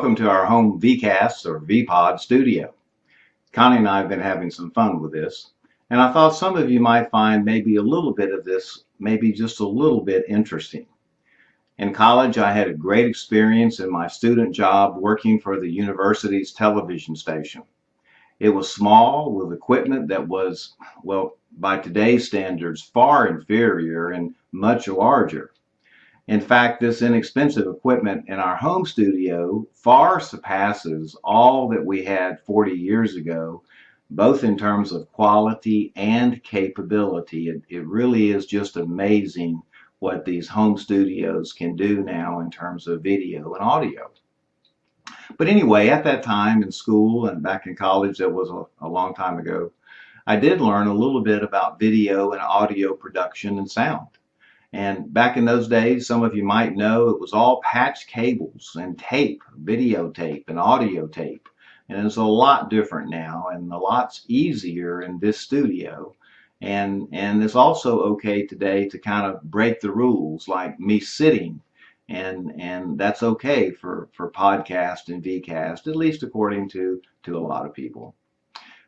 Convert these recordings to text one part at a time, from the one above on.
Welcome to our home VCAST or VPod studio. Connie and I have been having some fun with this, and I thought some of you might find maybe a little bit of this, maybe just a little bit interesting. In college, I had a great experience in my student job working for the university's television station. It was small with equipment that was, well, by today's standards, far inferior and much larger. In fact, this inexpensive equipment in our home studio far surpasses all that we had 40 years ago, both in terms of quality and capability. It really is just amazing what these home studios can do now in terms of video and audio. But anyway, at that time in school and back in college, that was a long time ago, I did learn a little bit about video and audio production and sound. And back in those days, some of you might know it was all patch cables and tape, videotape and audio tape. And it's a lot different now and a lot easier in this studio. And it's also okay today to kind of break the rules, like me sitting. And that's okay for podcast and VCast, at least according to a lot of people.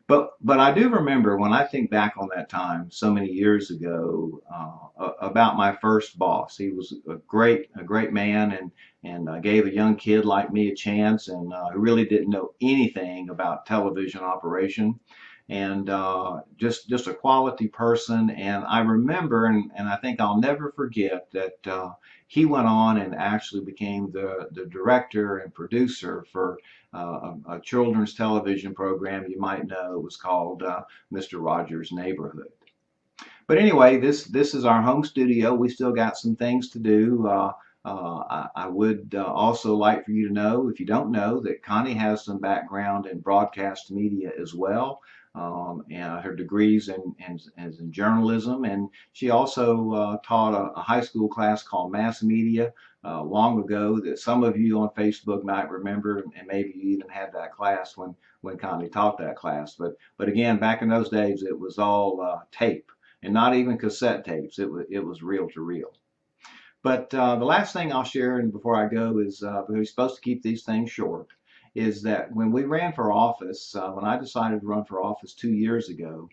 But I do remember when I think back on that time so many years ago about my first boss. He was a great man and gave a young kid like me a chance and who really didn't know anything about television operation and just a quality person. And I remember and I think I'll never forget that he went on and actually became the director and producer for a children's television program you might know. It was called Mr. Rogers' Neighborhood. But anyway, this is our home studio. We still got some things to do. I would also like for you to know, if you don't know, that Connie has some background in broadcast media as well. And her degrees in journalism, and she also taught a high school class called mass media long ago that some of you on Facebook might remember, and maybe you even had that class when Connie taught that class. But again, back in those days, it was all tape and not even cassette tapes. It was reel to reel. But the last thing I'll share, and before I go, is we're supposed to keep these things short, is that when we ran for office, when I decided to run for office 2 years ago,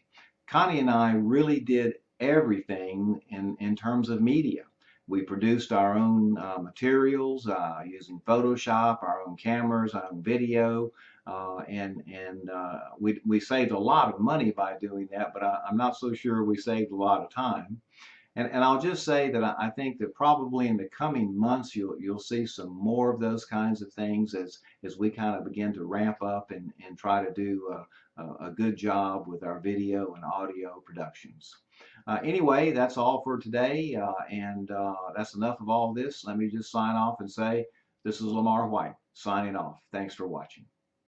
Connie and I really did everything in terms of media. We produced our own materials using Photoshop, our own cameras, our own video, and we saved a lot of money by doing that, but I'm not so sure we saved a lot of time. And I'll just say that I think that probably in the coming months you'll see some more of those kinds of things as we kind of begin to ramp up and try to do a good job with our video and audio productions. Anyway, that's all for today, and that's enough of all this. Let me just sign off and say this is Lamar White signing off. Thanks for watching.